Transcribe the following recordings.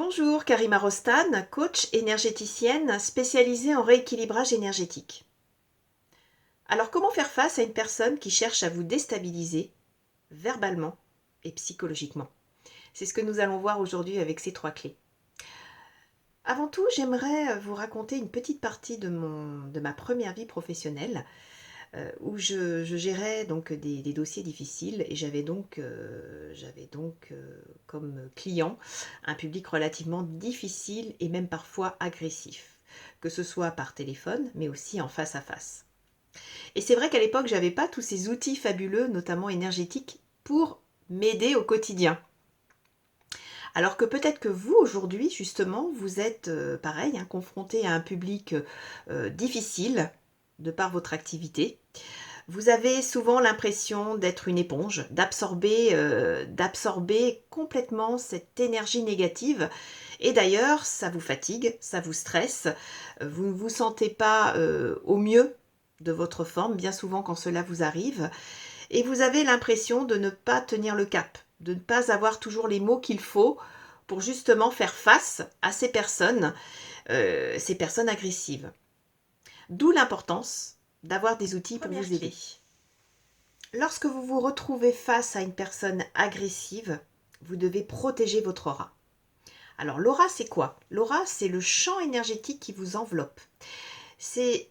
Bonjour, Karima Rostan, coach énergéticienne spécialisée en rééquilibrage énergétique. Alors, comment faire face à une personne qui cherche à vous déstabiliser verbalement et psychologiquement? C'est ce que nous allons voir aujourd'hui avec ces 3 clés. Avant tout, j'aimerais vous raconter une petite partie de ma première vie professionnelle où je gérais donc des dossiers difficiles et j'avais donc comme client un public relativement difficile et même parfois agressif, que ce soit par téléphone mais aussi en face à face. Et c'est vrai qu'à l'époque, j'avais pas tous ces outils fabuleux, notamment énergétiques, pour m'aider au quotidien. Alors que peut-être que vous, aujourd'hui, justement, vous êtes pareil, confronté à un public difficile de par votre activité. Vous avez souvent l'impression d'être une éponge, d'absorber complètement cette énergie négative. Et d'ailleurs, ça vous fatigue, ça vous stresse. Vous ne vous sentez pas au mieux de votre forme, bien souvent quand cela vous arrive. Et vous avez l'impression de ne pas tenir le cap, de ne pas avoir toujours les mots qu'il faut pour justement faire face à ces personnes agressives. D'où l'importance d'avoir des outils pour vous aider. Lorsque vous vous retrouvez face à une personne agressive, vous devez protéger votre aura. Alors l'aura, c'est quoi? L'aura, c'est le champ énergétique qui vous enveloppe. C'est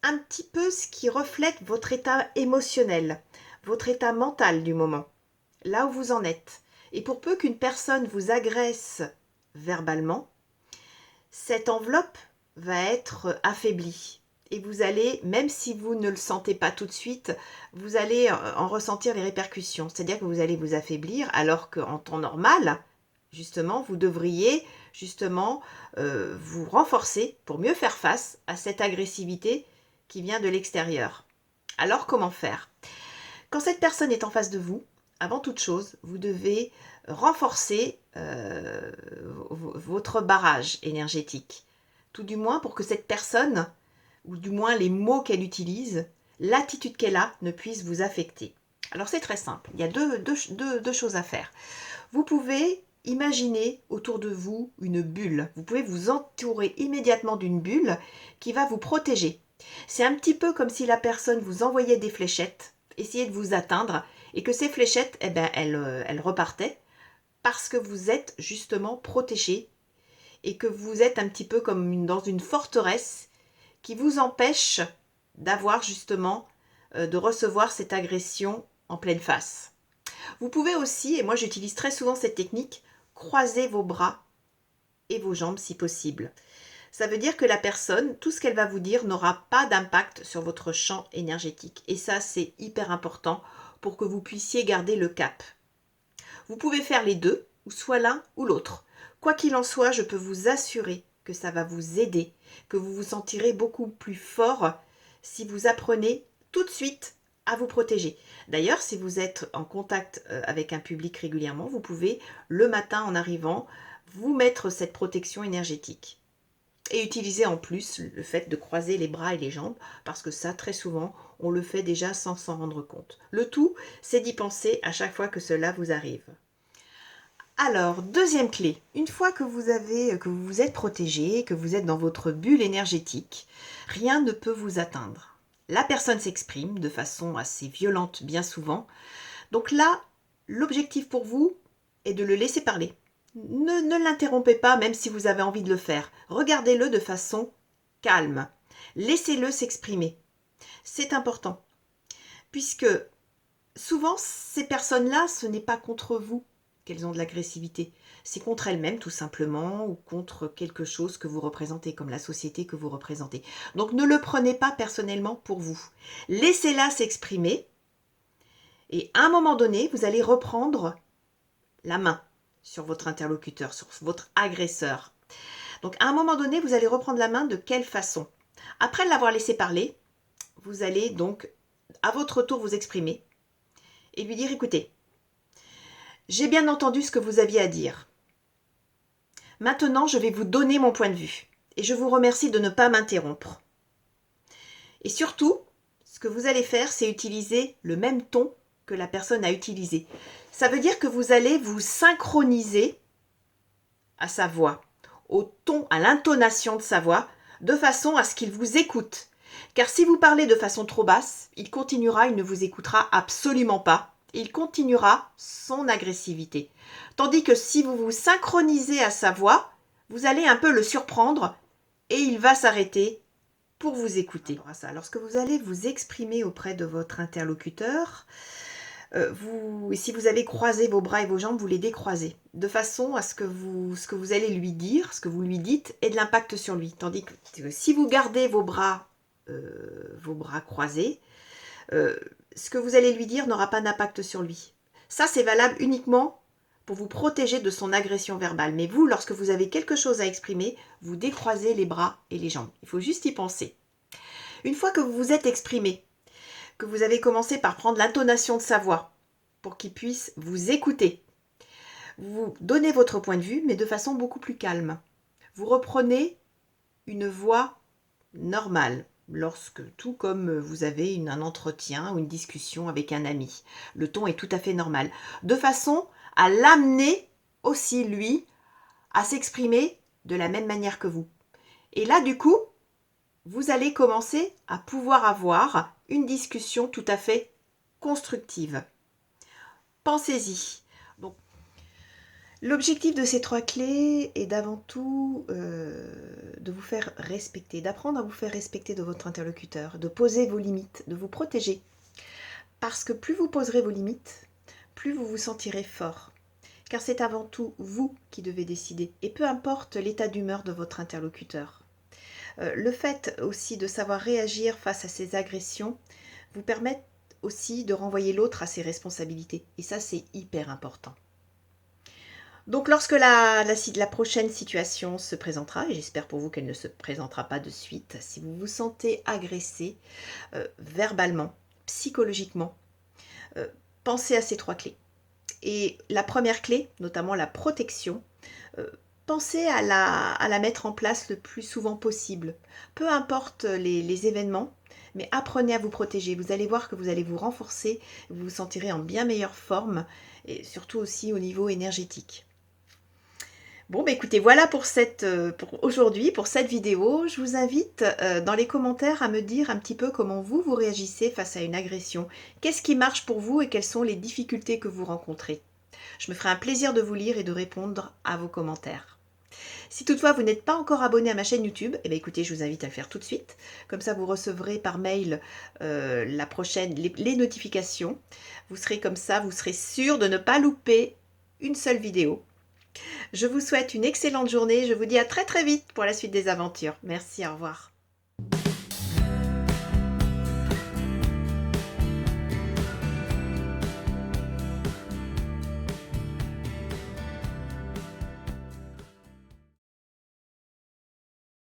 un petit peu ce qui reflète votre état émotionnel, votre état mental du moment, là où vous en êtes. Et pour peu qu'une personne vous agresse verbalement, cette enveloppe va être affaiblie. Et vous allez, même si vous ne le sentez pas tout de suite, vous allez en ressentir les répercussions. C'est-à-dire que vous allez vous affaiblir, alors qu'en temps normal, justement, vous devriez justement vous renforcer pour mieux faire face à cette agressivité qui vient de l'extérieur. Alors, comment faire? Quand cette personne est en face de vous, avant toute chose, vous devez renforcer votre barrage énergétique. Tout du moins pour que cette personne, ou du moins les mots qu'elle utilise, l'attitude qu'elle a ne puisse vous affecter. Alors c'est très simple, il y a deux choses à faire. Vous pouvez imaginer autour de vous une bulle. Vous pouvez vous entourer immédiatement d'une bulle qui va vous protéger. C'est un petit peu comme si la personne vous envoyait des fléchettes, essayait de vous atteindre, et que ces fléchettes, elles repartaient parce que vous êtes justement protégé et que vous êtes un petit peu comme dans une forteresse qui vous empêche d'avoir justement, de recevoir cette agression en pleine face. Vous pouvez aussi, et moi j'utilise très souvent cette technique, croiser vos bras et vos jambes si possible. Ça veut dire que la personne, tout ce qu'elle va vous dire n'aura pas d'impact sur votre champ énergétique. Et ça, c'est hyper important pour que vous puissiez garder le cap. Vous pouvez faire les deux, ou soit l'un ou l'autre. Quoi qu'il en soit, je peux vous assurer que ça va vous aider, que vous vous sentirez beaucoup plus fort si vous apprenez tout de suite à vous protéger. D'ailleurs, si vous êtes en contact avec un public régulièrement, vous pouvez, le matin en arrivant, vous mettre cette protection énergétique. Et utiliser en plus le fait de croiser les bras et les jambes, parce que ça, très souvent, on le fait déjà sans s'en rendre compte. Le tout, c'est d'y penser à chaque fois que cela vous arrive. Alors, deuxième clé, une fois que vous vous êtes protégé, que vous êtes dans votre bulle énergétique, rien ne peut vous atteindre. La personne s'exprime de façon assez violente bien souvent. Donc là, l'objectif pour vous est de le laisser parler. Ne l'interrompez pas, même si vous avez envie de le faire. Regardez-le de façon calme. Laissez-le s'exprimer. C'est important. Puisque souvent, ces personnes-là, ce n'est pas contre vous qu'elles ont de l'agressivité. C'est contre elles-mêmes, tout simplement, ou contre quelque chose que vous représentez, comme la société que vous représentez. Donc, ne le prenez pas personnellement pour vous. Laissez-la s'exprimer. Et à un moment donné, vous allez reprendre la main sur votre interlocuteur, sur votre agresseur. Donc à un moment donné, vous allez reprendre la main de quelle façon? Après l'avoir laissé parler, vous allez donc à votre tour vous exprimer et lui dire, écoutez, j'ai bien entendu ce que vous aviez à dire. Maintenant, je vais vous donner mon point de vue et je vous remercie de ne pas m'interrompre. Et surtout, ce que vous allez faire, c'est utiliser le même ton que la personne a utilisé. Ça veut dire que vous allez vous synchroniser à sa voix, au ton, à l'intonation de sa voix, de façon à ce qu'il vous écoute. Car si vous parlez de façon trop basse, il continuera, il ne vous écoutera absolument pas. Il continuera son agressivité. Tandis que si vous vous synchronisez à sa voix, vous allez un peu le surprendre et il va s'arrêter pour vous écouter. Lorsque vous allez vous exprimer auprès de votre interlocuteur, et si vous avez croisé vos bras et vos jambes, vous les décroisez, de façon à ce que vous allez lui dire, ce que vous lui dites, ait de l'impact sur lui. Tandis que si vous gardez vos bras croisés, ce que vous allez lui dire n'aura pas d'impact sur lui. Ça, c'est valable uniquement pour vous protéger de son agression verbale. Mais vous, lorsque vous avez quelque chose à exprimer, vous décroisez les bras et les jambes. Il faut juste y penser. Une fois que vous vous êtes exprimé, que vous avez commencé par prendre l'intonation de sa voix pour qu'il puisse vous écouter, vous donnez votre point de vue, mais de façon beaucoup plus calme. Vous reprenez une voix normale, tout comme vous avez un entretien ou une discussion avec un ami. Le ton est tout à fait normal. De façon à l'amener aussi, lui, à s'exprimer de la même manière que vous. Et là, du coup, vous allez commencer à pouvoir avoir une discussion tout à fait constructive. Pensez-y. Donc, l'objectif de ces 3 clés est d'avant tout de vous faire respecter, d'apprendre à vous faire respecter de votre interlocuteur, de poser vos limites, de vous protéger. Parce que plus vous poserez vos limites, plus vous vous sentirez fort. Car c'est avant tout vous qui devez décider, et peu importe l'état d'humeur de votre interlocuteur. Le fait aussi de savoir réagir face à ces agressions vous permet aussi de renvoyer l'autre à ses responsabilités. Et ça, c'est hyper important. Donc lorsque la prochaine situation se présentera, et j'espère pour vous qu'elle ne se présentera pas de suite, si vous vous sentez agressé verbalement, psychologiquement, pensez à ces 3 clés. Et la première clé, notamment la protection, pensez à la mettre en place le plus souvent possible. Peu importe les événements, mais apprenez à vous protéger. Vous allez voir que vous allez vous renforcer, vous vous sentirez en bien meilleure forme, et surtout aussi au niveau énergétique. Bon, bah écoutez, voilà pour aujourd'hui, pour cette vidéo. Je vous invite dans les commentaires à me dire un petit peu comment vous réagissez face à une agression. Qu'est-ce qui marche pour vous et quelles sont les difficultés que vous rencontrez? Je me ferai un plaisir de vous lire et de répondre à vos commentaires. Si toutefois vous n'êtes pas encore abonné à ma chaîne YouTube, eh bien écoutez, je vous invite à le faire tout de suite. Comme ça, vous recevrez par mail les notifications. Vous serez comme ça, vous serez sûr de ne pas louper une seule vidéo. Je vous souhaite une excellente journée. Je vous dis à très très vite pour la suite des aventures. Merci, au revoir.